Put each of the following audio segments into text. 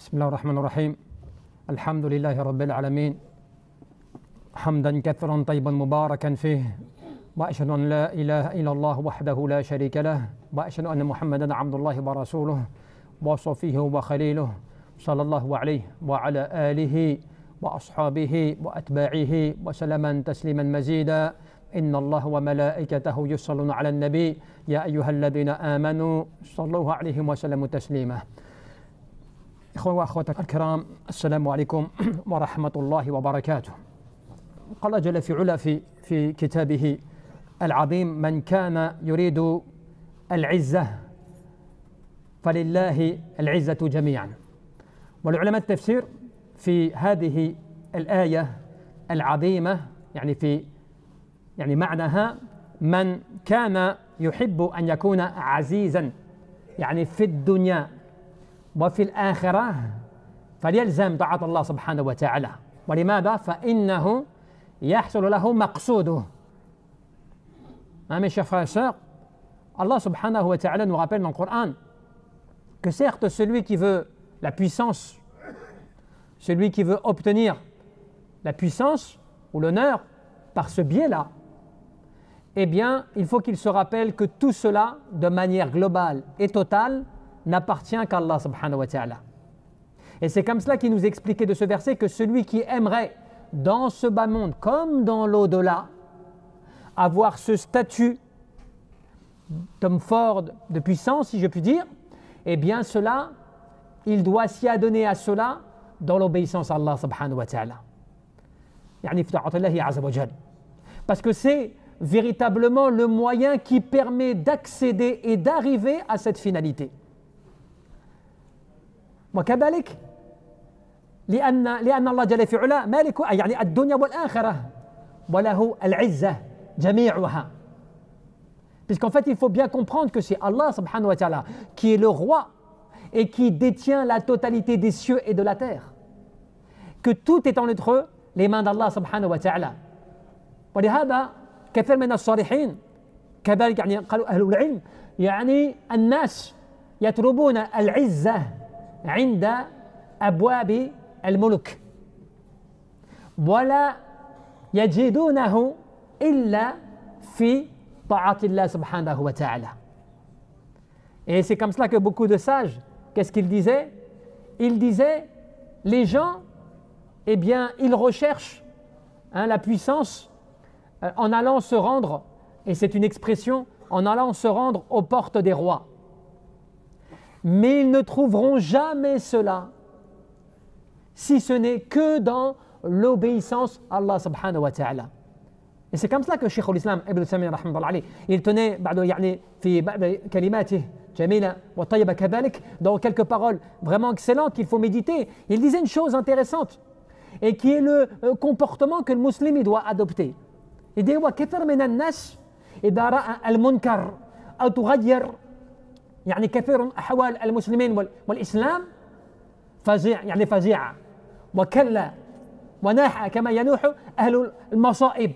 بسم الله الرحمن الرحيم. الحمد لله رب العالمين، حمدا كثيرا طيبا مباركا فيه، وأشهد أن لا إله إلا الله وحده لا شريك له، وأشهد أن محمدا عبد الله ورسوله وصفيه وخليله، صلى الله عليه وعلى آله وأصحابه وأتباعه وسلم تسليما مزيدا. إن الله وملائكته يصلون على النبي يا أيها الذين آمنوا صلوا عليه وسلموا تسليما. إخوة وأخوات الكرام، السلام عليكم ورحمة الله وبركاته. قال جل في علا في كتابه العظيم: من كان يريد العزة فلله العزة جميعا. والعلماء التفسير في هذه الآية العظيمة يعني معناها من كان يحب أن يكون عزيزا يعني في الدنيا وفي الآخرة فليلزم طاعة الله سبحانه وتعالى. ولماذا؟ فإنه يحصل له مقصوده. Mes chers frères et sœurs, Allah subhanahu wa ta'ala nous rappelle dans le Coran que certes celui qui veut la puissance, celui qui veut obtenir la puissance ou l'honneur par ce biais-là, eh bien il faut qu'il se rappelle que tout cela de manière globale et totale n'appartient qu'à Allah subhanahu wa ta'ala. Et c'est comme cela qu'il nous expliquait de ce verset que celui qui aimerait dans ce bas monde comme dans l'au-delà avoir ce statut d'homme fort, de puissance, si je puis dire, eh bien cela, il doit s'y adonner à cela dans l'obéissance à Allah subhanahu wa ta'ala. Parce que c'est véritablement le moyen qui permet d'accéder et d'arriver à cette finalité. وكذلك لأن الله جل في علا مالك يعني الدنيا والآخرة وله العزة جميعها. Puisqu'en fait il faut bien comprendre que c'est Allah subhanahu wa ta'ala qui est le roi et qui détient la totalité des cieux et de la terre, que tout est entre les mains d'Allah subhanahu wa ta'ala. ولهذا كثير من الصالحين كذلك يعني قالوا أهل العلم يعني الناس يطلبون العزة عند أبواب الملك ولا يجدونه إلا في طاعة الله سبحانه وتعالى. Et c'est comme cela que beaucoup de sages, qu'est-ce qu'ils disaient? Ils disaient, les gens, eh bien, ils recherchent la puissance en allant se rendre, et c'est une expression, en allant se rendre aux portes des rois. Mais ils ne trouveront jamais cela si ce n'est que dans l'obéissance à Allah subhanahu wa ta'ala. Et c'est comme cela que Cheikh al-Islam Ibn Taymiyyah rahmatullahi alayhi, il tenait dans quelques paroles vraiment excellentes qu'il faut méditer. Il disait une chose intéressante et qui est le comportement que le musulman doit adopter. Il dit وكثر من الناس إذا رأى المنكر أو تغير يعني كثير أحوال المسلمين والإسلام فزيعة وكلا وناح كما ينوح أهل المصائب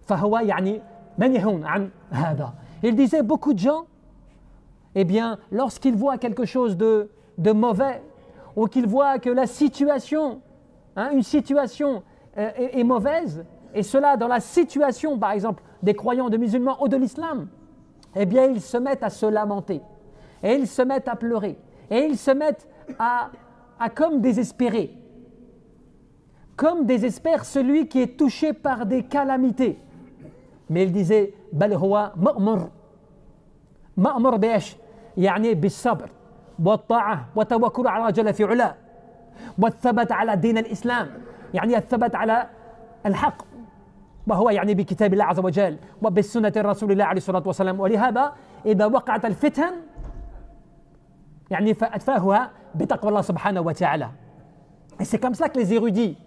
فهو يعني منهون عن هذا. Il disait beaucoup de gens, eh bien, lorsqu'ils voient quelque chose de mauvais ou qu'ils voient que la situation, une situation est mauvaise, et cela dans la situation par exemple des croyants, de musulmans ou de l'islam, eh bien ils se mettent à se lamenter et ils se mettent à pleurer et ils se mettent à comme désespérer, comme désespère celui qui est touché par des calamités. Mais il disait بل هو مأمر بإيش؟ يعني بالصبر والطاعة والتوكل على الله جل في علاه والثبات على دين الإسلام، يعني الثبات على الحق، وهو يعني بكتاب الله عز وجل وبسنة رسول الله عليه الصلاة والسلام. ولهذا إذا وقعت الفتن يعني فأتفاهها بتقوى الله سبحانه وتعالى. Et c'est comme ça que les érudits,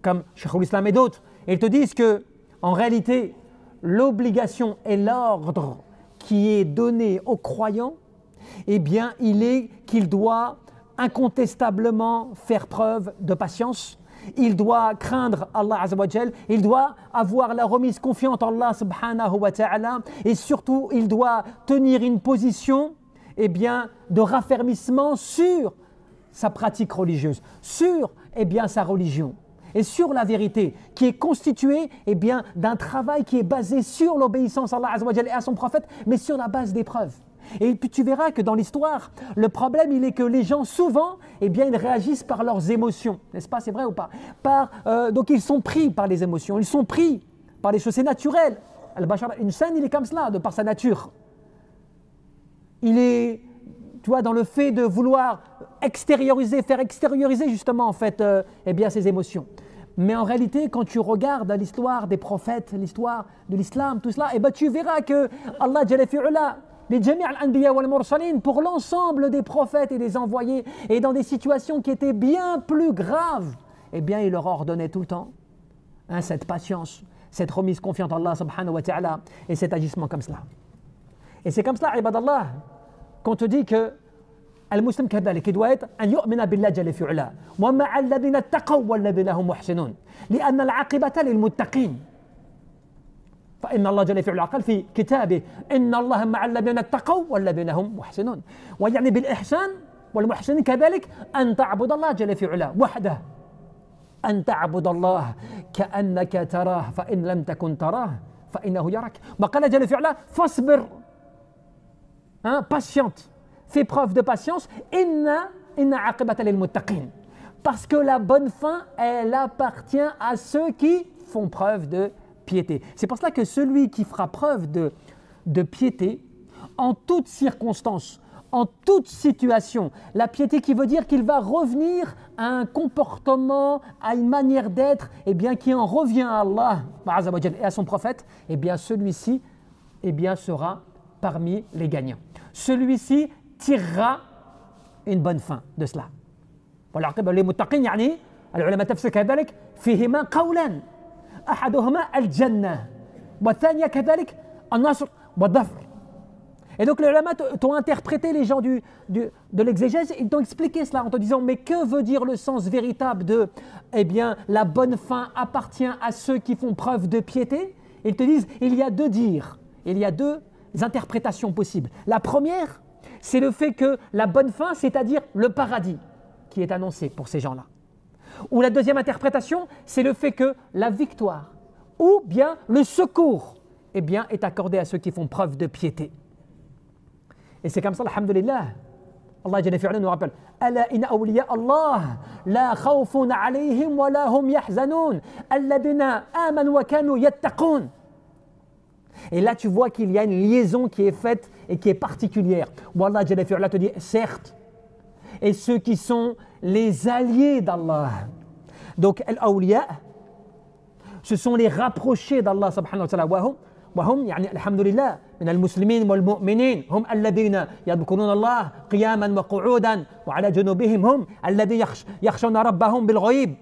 comme Cheikh al-Islam et d'autres, ils te disent que en réalité l'obligation et l'ordre qui est donné aux croyants, eh bien il est qu'il doit incontestablement faire preuve de patience. Il doit craindre Allah Azza wa Jal, il doit avoir la remise confiante en Allah subhanahu wa ta'ala, et surtout il doit tenir une position, eh bien, de raffermissement sur sa pratique religieuse, sur sa religion et sur la vérité qui est constituée d'un travail qui est basé sur l'obéissance à Allah Azza wa Jalla et à son prophète, mais sur la base des preuves. Et puis tu verras que dans l'histoire, le problème il est que les gens souvent, ils réagissent par leurs émotions, n'est-ce pas, c'est vrai ou pas? Donc ils sont pris par les émotions, ils sont pris par les choses, c'est naturel. Al-Bashar Insan, il est comme cela, de par sa nature. Il est, tu vois, dans le fait de vouloir faire extérioriser justement en fait, ses émotions. Mais en réalité, quand tu regardes l'histoire des prophètes, l'histoire de l'islam, tout cela, tu verras que Allah Jalla fi'ula, les Jami' al-Anbiya wal-Mursalin, pour l'ensemble des prophètes et des envoyés, et dans des situations qui étaient bien plus graves, il leur ordonnait tout le temps cette patience, cette remise confiante en Allah subhanahu wa ta'ala, et cet agissement comme cela. Et c'est comme cela, ibadallah, qu'on te dit que المسلم كذلك doit être أن يؤمن بالله جل في علاه ومع الذين اتقوا والذين هم محسنون لأن العاقبة للمتقين فإن الله جل في علاه قال في كتابه إن الله مع الذين اتقوا والذين هم محسنون ويعني بالإحسان والمحسنين كذلك أن تعبد الله جل في علاه وحده أن تعبد الله كأنك تراه فإن لم تكن تراه فإنه يراك وقال جل في علاه فاصبر patiente. Fais preuve de patience. Inna aqibata lil muttaqin. Parce que la bonne fin, elle appartient à ceux qui font preuve de piété. C'est pour cela que celui qui fera preuve de piété, en toutes circonstances, en toute situation, la piété qui veut dire qu'il va revenir à un comportement, à une manière d'être, qui en revient à Allah et à son prophète, celui-ci sera parmi les gagnants. Celui-ci tirera une bonne fin de cela. والعاقبة للمتقين يعني العلماء تفسير كذلك فيهما قولان أحدهما الجنة والثانية كذلك النصر والظفر. Et donc les ulama t'ont interprété, les gens de l'exégèse, ils t'ont expliqué cela en te disant mais que veut dire le sens véritable de la bonne fin appartient à ceux qui font preuve de piété? Ils te disent il y a deux dires, il y a deux interprétations possibles. La première, c'est le fait que la bonne fin, c'est-à-dire le paradis qui est annoncé pour ces gens-là. Ou la deuxième interprétation, c'est le fait que la victoire ou bien le secours est accordé à ceux qui font preuve de piété. Et c'est comme ça, alhamdulillah, Allah Jalla fi'ala nous rappelle Ala inna awliya Allah la khawfun alayhim wa la hum yahzanun alladhina amanu wa kanu yattaqun. Et là, tu vois qu'il y a une liaison qui est faite et qui est particulière. Wallah Jalla fi'ala te dit, certes, et ceux qui sont les alliés d'Allah. Donc, al-awliya, ce sont les rapprochés d'Allah subhanahu wa ta'ala. وهم يعني الحمد لله من المسلمين والمؤمنين هم الذين يذكرون الله قياما وقعودا وعلى جنوبهم هم الذين يخشون ربهم بالغيب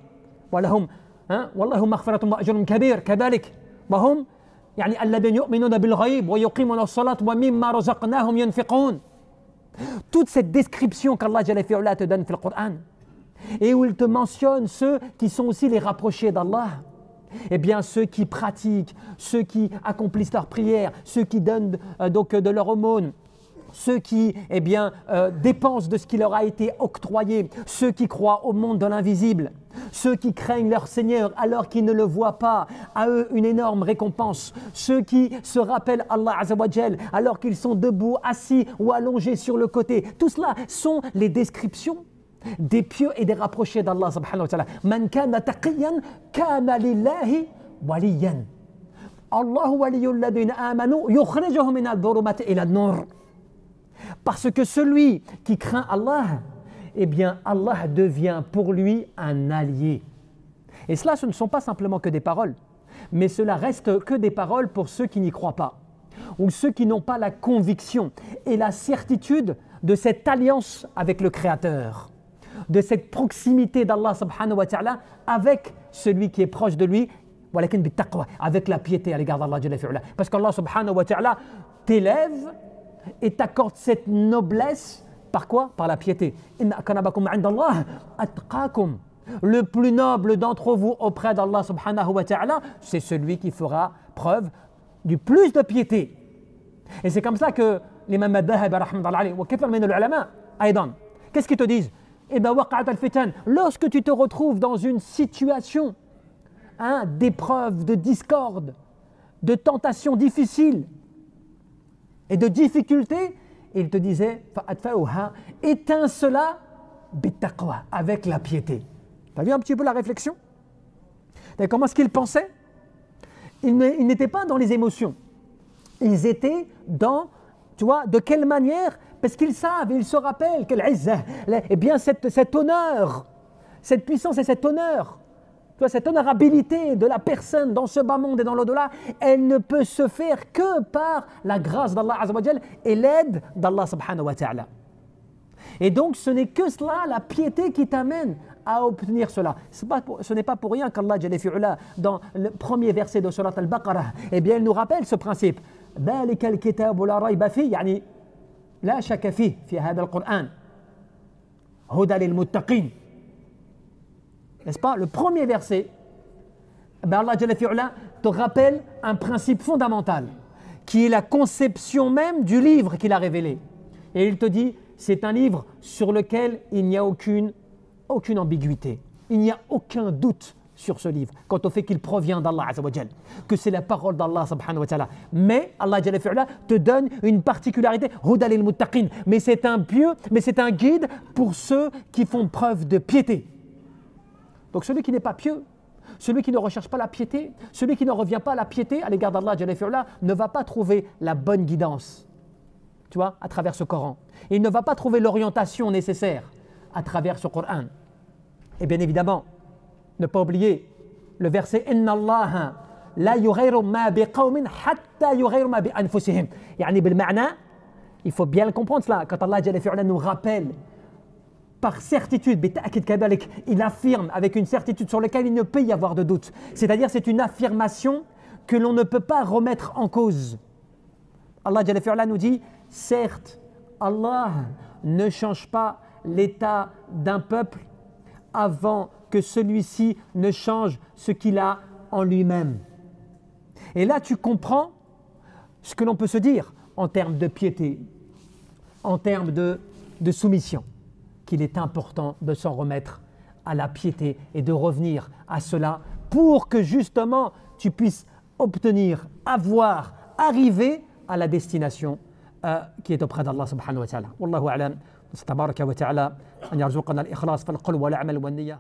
ولهم والله مغفرة وأجر كبير كذلك وهم يعني الذين يؤمنون بالغيب ويقيمون الصلاة ومما رزقناهم ينفقون. Toute cette description qu'Allah Jalla fi'ala te donne dans le Coran et où il te mentionne ceux qui sont aussi les rapprochés d'Allah, ceux qui pratiquent, ceux qui accomplissent leurs prières, ceux qui donnent donc de leur aumône, ceux qui dépensent de ce qui leur a été octroyé, ceux qui croient au monde de l'invisible, ceux qui craignent leur Seigneur alors qu'ils ne le voient pas, à eux une énorme récompense, ceux qui se rappellent Allah Azza wa Jal alors qu'ils sont debout, assis ou allongés sur le côté. Tout cela sont les descriptions des pieux et des rapprochés d'Allah subhanahu wa ta'ala. Man kana taqiyan kana lillahi waliyan. Allahu waliyul ladina amanu yukhrijuhum min adh-dhulumati ila an-nur. Parce que celui qui craint Allah, Allah devient pour lui un allié. Et cela, ce ne sont pas simplement que des paroles, mais cela reste que des paroles pour ceux qui n'y croient pas, ou ceux qui n'ont pas la conviction et la certitude de cette alliance avec le Créateur, de cette proximité d'Allah subhanahu wa ta'ala avec celui qui est proche de lui, avec la piété à l'égard d'Allah. Parce qu'Allah subhanahu wa ta'ala t'élève et t'accorde cette noblesse par quoi? Par la piété. Inna akramakum 'inda Allah atqakum. Le plus noble d'entre vous auprès d'Allah subhanahu wa ta'ala, c'est celui qui fera preuve du plus de piété. Et c'est comme ça que l'imam al-Dhahabi rahmatullahi alayhi wa kathir min al-ulama aydan, qu'est-ce qu'ils te disent? إذا وقعت الفتن, lorsque tu te retrouves dans une situation d'épreuve, de discorde, de tentation difficile et de difficulté, il te disait éteins cela bittaqwa, avec la piété. Tu as vu un petit peu la réflexion? Et comment est-ce qu'ils pensaient? Ils n'étaient pas dans les émotions. Ils étaient dans, tu vois, de quelle manière? Parce qu'ils savent, ils se rappellent que eh bien cet honneur, cette puissance et cet honneur, tu vois, cette honorabilité de la personne dans ce bas monde et dans l'au-delà, elle ne peut se faire que par la grâce d'Allah Azza wa Jal et l'aide d'Allah Subhanahu wa Ta'ala. Et donc ce n'est que cela, la piété, qui t'amène à obtenir cela. Ce n'est pas pour rien qu'Allah Jalla fi'ula, dans le premier verset de Surat Al-Baqarah, eh bien il nous rappelle ce principe. ذلك الكتاب لا ريب فيه, يعني لا شك فيه في هذا القرآن هدى للمتقين. N'est-ce pas? Le premier verset, Allah Jalla fi'ula te rappelle un principe fondamental qui est la conception même du livre qu'il a révélé. Et il te dit, c'est un livre sur lequel il n'y a aucune ambiguïté. Il n'y a aucun doute sur ce livre quant au fait qu'il provient d'Allah Azza wa Jal, que c'est la parole d'Allah subhanahu wa ta'ala. Mais Allah Jalla fi'ala te donne une particularité, huda lil muttaqin, mais c'est un guide pour ceux qui font preuve de piété. Donc celui qui n'est pas pieux, celui qui ne recherche pas la piété, celui qui ne revient pas à la piété à l'égard d'Allah Jalla fi'ala, ne va pas trouver la bonne guidance, tu vois, à travers ce Coran. Il ne va pas trouver l'orientation nécessaire à travers ce Coran. Et bien évidemment, ne pas oublier le verset Inna Allah la yughayyiru ma biqawmin hatta yughayyiru ma bi anfusihim. Yani bil ma'na, il faut bien le comprendre cela. Quand Allah Jalla fi'ala nous rappelle par certitude, bita'kid kadalik, il affirme avec une certitude sur laquelle il ne peut y avoir de doute. C'est-à-dire c'est une affirmation que l'on ne peut pas remettre en cause. Allah Jalla fi'ala nous dit, certes, Allah ne change pas l'état d'un peuple avant que celui-ci ne change ce qu'il a en lui-même. Et là, tu comprends ce que l'on peut se dire en termes de piété, en termes de soumission, qu'il est important de s'en remettre à la piété et de revenir à cela pour que justement tu puisses obtenir, arriver à la destination qui est auprès d'Allah subhanahu wa ta'ala. Wallahu a'lam. تبارك وتعالى أن يرزقنا الإخلاص في القول والعمل والنية.